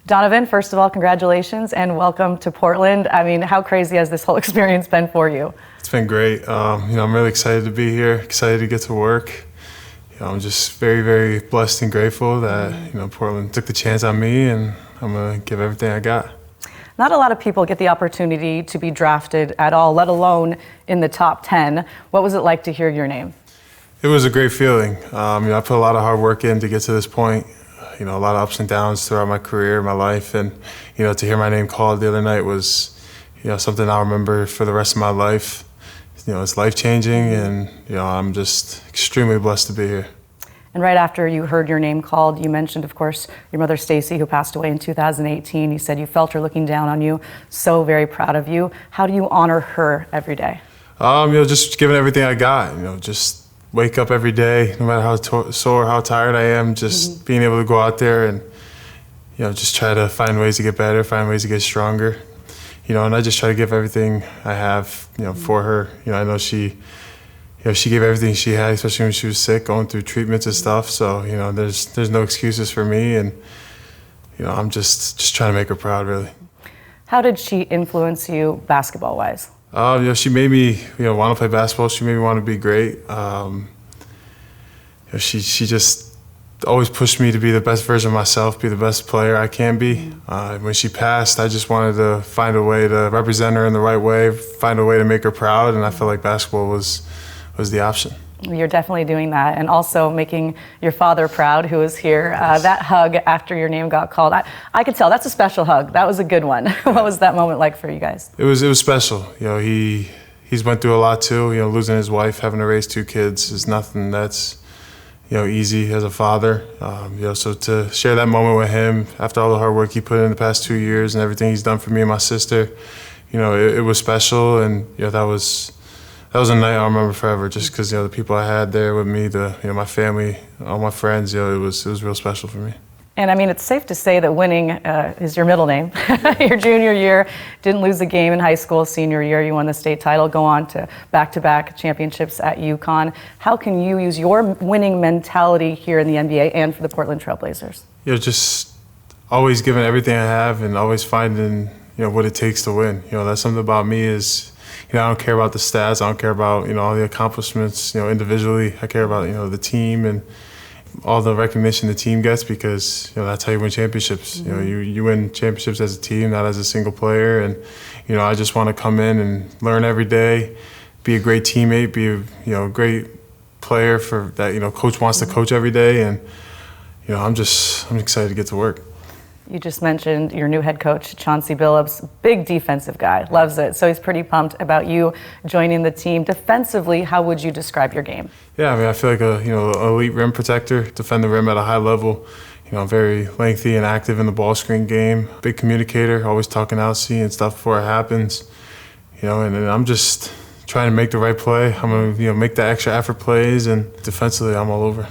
Donovan, first of all, congratulations and welcome to Portland. I mean, how crazy has this whole experience been for you? It's been great. I'm really excited to be here, excited to get to work. I'm just very, very blessed and grateful that, Portland took the chance on me, and I'm going to give everything I got. Not a lot of people get the opportunity to be drafted at all, let alone in the top 10. What was it like to hear your name? It was a great feeling. I put a lot of hard work in to get to this point. A lot of ups and downs throughout my career, my life, and to hear my name called the other night was, something I'll remember for the rest of my life. It's life-changing, and I'm just extremely blessed to be here. And right after you heard your name called, you mentioned, of course, your mother Stacy, who passed away in 2018. You said you felt her looking down on you. So very proud of you. How do you honor her every day? Just giving everything I got. Just wake up every day, no matter how sore, how tired I am, just being able to go out there and, just try to find ways to get better, find ways to get stronger. And I just try to give everything I have, for her. I know she gave everything she had, especially when she was sick, going through treatments and stuff. So, there's no excuses for me, and, I'm just trying to make her proud, really. How did she influence you basketball-wise? She made me, want to play basketball. She made me want to be great. She just always pushed me to be the best version of myself, be the best player I can be. When she passed, I just wanted to find a way to represent her in the right way, find a way to make her proud, and I felt like basketball was the option. You're definitely doing that, and also making your father proud, who is here. Yes. That hug after your name got called, I could tell that's a special hug. That was a good one. What was that moment like for you guys? It was special. He's went through a lot too. Losing his wife, having to raise 2 kids is nothing that's easy as a father. So to share that moment with him after all the hard work he put in the past 2 years and everything he's done for me and my sister, it was special, and that was a night I'll remember forever. Just because the people I had there with me, my family, all my friends, it was real special for me. And I mean, it's safe to say that winning is your middle name. Your junior year, didn't lose a game in high school. Senior year, you won the state title, go on to back-to-back championships at UConn. How can you use your winning mentality here in the NBA and for the Portland Trail Blazers? Just always giving everything I have and always finding, what it takes to win. That's something about me is, I don't care about the stats. I don't care about, all the accomplishments, individually. I care about, the team and all the recognition the team gets, because that's how you win championships. You win championships as a team, not as a single player. And I just want to come in and learn every day, be a great teammate, be a great player for that. Coach wants to coach every day, and I'm excited to get to work. You just mentioned your new head coach, Chauncey Billups, big defensive guy, loves it. So he's pretty pumped about you joining the team. Defensively, how would you describe your game? Yeah, I feel like a elite rim protector, defend the rim at a high level. Very lengthy and active in the ball screen game. Big communicator, always talking out, seeing stuff before it happens. And I'm just trying to make the right play. I'm gonna make the extra effort plays, and defensively, I'm all over.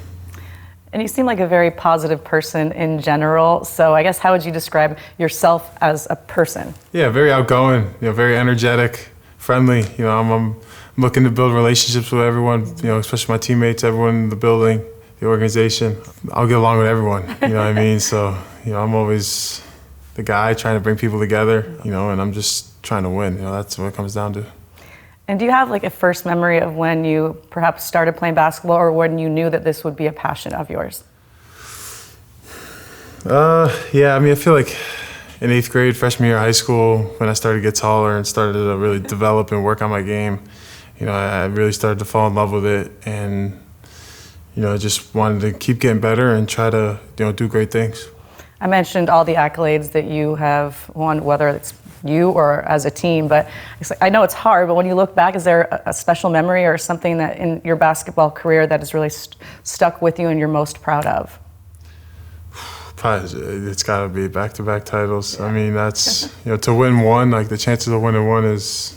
And you seem like a very positive person in general. So I guess how would you describe yourself as a person? Yeah, very outgoing, very energetic, friendly. I'm looking to build relationships with everyone, especially my teammates, everyone in the building, the organization. I'll get along with everyone, you know what I mean? So, I'm always the guy trying to bring people together, and I'm just trying to win. That's what it comes down to. And do you have like a first memory of when you perhaps started playing basketball, or when you knew that this would be a passion of yours? Yeah, I feel like in 8th grade, freshman year of high school, when I started to get taller and started to really develop and work on my game, I really started to fall in love with it, and, I just wanted to keep getting better and try to, do great things. I mentioned all the accolades that you have won, whether it's you or as a team, but I know it's hard, but when you look back, is there a special memory or something that in your basketball career that has really stuck with you and you're most proud of? Probably, it's got to be back-to-back titles. Yeah. That's, to win one, like the chances of winning one is,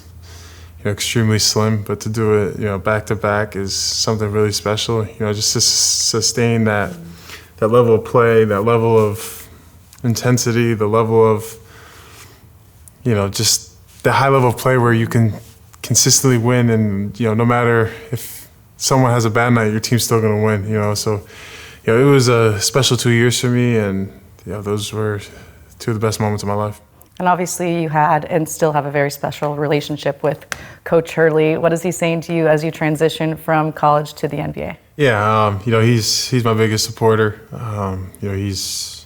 extremely slim, but to do it, back-to-back is something really special. Just to sustain that level of play, that level of intensity, the level of, just the high level of play where you can consistently win, and, no matter if someone has a bad night, your team's still going to win, So, it was a special 2 years for me, and, those were two of the best moments of my life. And obviously you had and still have a very special relationship with Coach Hurley. What is he saying to you as you transition from college to the NBA? Yeah, he's my biggest supporter. He's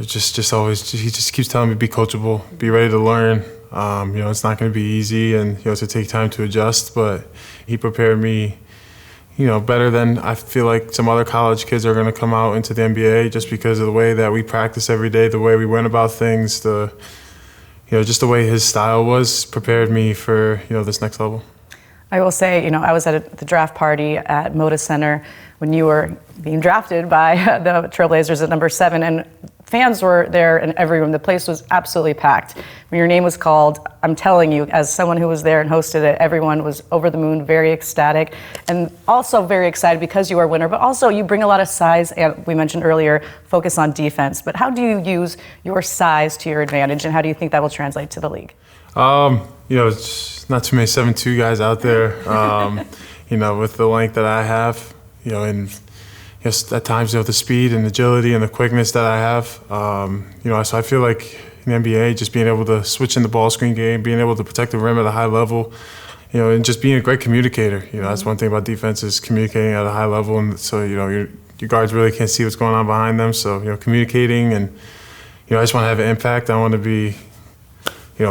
just always, he just keeps telling me be coachable, be ready to learn. It's not going to be easy, and to take time to adjust. But he prepared me, better than I feel like some other college kids are going to come out into the NBA, just because of the way that we practice every day, the way we went about things, just the way his style was, prepared me for this next level. I will say, I was at the draft party at Moda Center when you were being drafted by the Trailblazers at number 7, and fans were there in every room. The place was absolutely packed. When your name was called, I'm telling you, as someone who was there and hosted it, everyone was over the moon, very ecstatic, and also very excited because you are a winner, but also you bring a lot of size, and we mentioned earlier, focus on defense. But how do you use your size to your advantage, and how do you think that will translate to the league? It's not too many 7'2" guys out there, with the length that I have, and at times, the speed and agility and the quickness that I have, so I feel like in the NBA, just being able to switch in the ball screen game, being able to protect the rim at a high level, and just being a great communicator. That's one thing about defense is communicating at a high level, and so, your guards really can't see what's going on behind them. So, communicating and, I just want to have an impact. I want to be,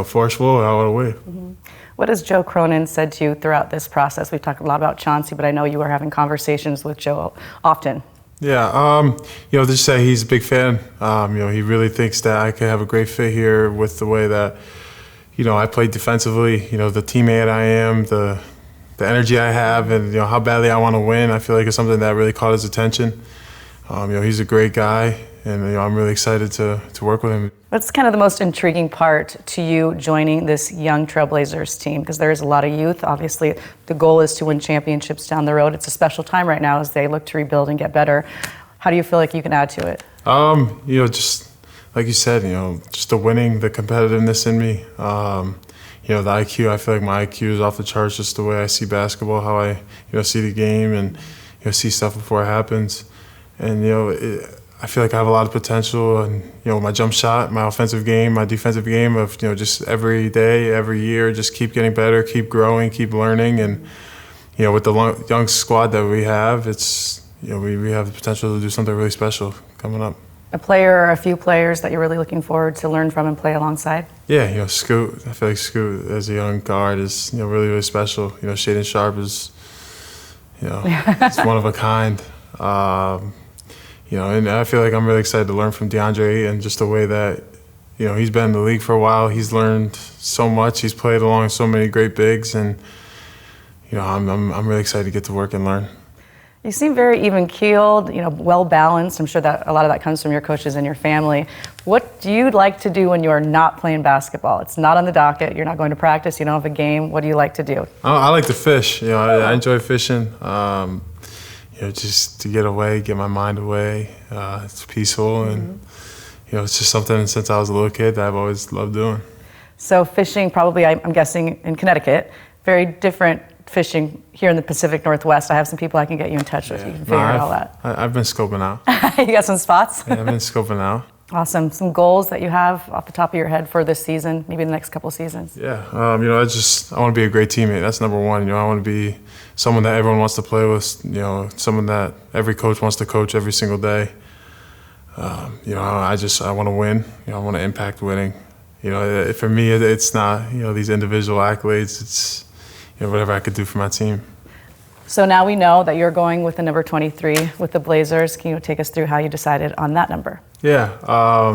forceful, and I want to win. Mm-hmm. What has Joe Cronin said to you throughout this process? We've talked a lot about Chauncey, but I know you are having conversations with Joe often. Yeah, just say he's a big fan. He really thinks that I could have a great fit here with the way that, I play defensively, the teammate I am, the energy I have, and, how badly I want to win. I feel like it's something that really caught his attention. He's a great guy, and, I'm really excited to work with him. What's kind of the most intriguing part to you joining this young Trailblazers team? Because there is a lot of youth. Obviously, the goal is to win championships down the road. It's a special time right now as they look to rebuild and get better. How do you feel like you can add to it? Just like you said, just the winning, the competitiveness in me. The IQ, I feel like my IQ is off the charts, just the way I see basketball, how I, see the game and, see stuff before it happens. And, I feel like I have a lot of potential, and my jump shot, my offensive game, my defensive game of just every day, every year, just keep getting better, keep growing, keep learning, and with the young squad that we have, it's we have the potential to do something really special coming up. A player or a few players that you're really looking forward to learn from and play alongside? Yeah, Scoot. I feel like Scoot as a young guard is really, really special. Shaedon Sharpe is it's one of a kind. And I feel like I'm really excited to learn from DeAndre, and just the way that, he's been in the league for a while. He's learned so much. He's played along so many great bigs, and, I'm really excited to get to work and learn. You seem very even-keeled, well-balanced. I'm sure that a lot of that comes from your coaches and your family. What do you like to do when you're not playing basketball? It's not on the docket. You're not going to practice. You don't have a game. What do you like to do? I like to fish. I enjoy fishing. Just to get away, get my mind away. It's peaceful, and it's just something since I was a little kid that I've always loved doing. So fishing, probably, I'm guessing, in Connecticut, very different fishing here in the Pacific Northwest. I have some people I can get you in touch with. You can figure all that. I've been scoping out. You got some spots? Yeah, I've been scoping out. Awesome. Some goals that you have off the top of your head for this season, maybe the next couple seasons? Yeah, I want to be a great teammate. That's number one. I want to be someone that everyone wants to play with. Someone that every coach wants to coach every single day. I want to win. I want to impact winning. For me, it's not these individual accolades. It's whatever I could do for my team. So now we know that you're going with the number 23 with the Blazers. Can you take us through how you decided on that number? Yeah, all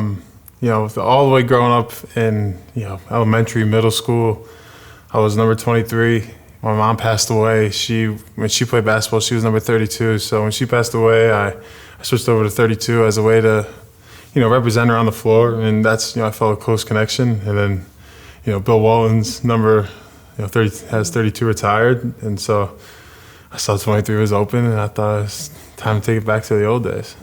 the way growing up in elementary, middle school, I was number 23. My mom passed away. When she played basketball, she was number 32. So when she passed away, I switched over to 32 as a way to, represent her on the floor, and that's I felt a close connection. And then, Bill Walton's number, 30 has 32 retired, and so I saw 23 was open, and I thought it was time to take it back to the old days.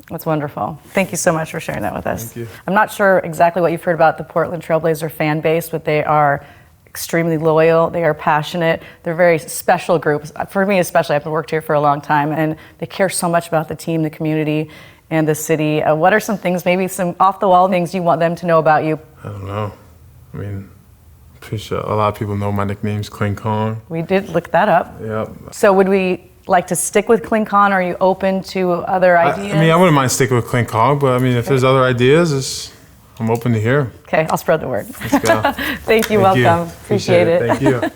That's wonderful. Thank you so much for sharing that with us. Thank you. I'm not sure exactly what you've heard about the Portland Trailblazer fan base, but they are extremely loyal. They are passionate. They're a very special group. For me especially, I've worked here for a long time, and they care so much about the team, the community, and the city. What are some things, maybe some off-the-wall things you want them to know about you? I don't know. I mean, I'm pretty sure a lot of people know my nickname's Clingan. We did look that up. Yep. So would we like to stick with Clingan? Are you open to other ideas? I mean, I wouldn't mind sticking with Clingan, but I mean, if there's other ideas, I'm open to hear. Okay, I'll spread the word. Let's go. Thank you, welcome. Appreciate it. Thank you.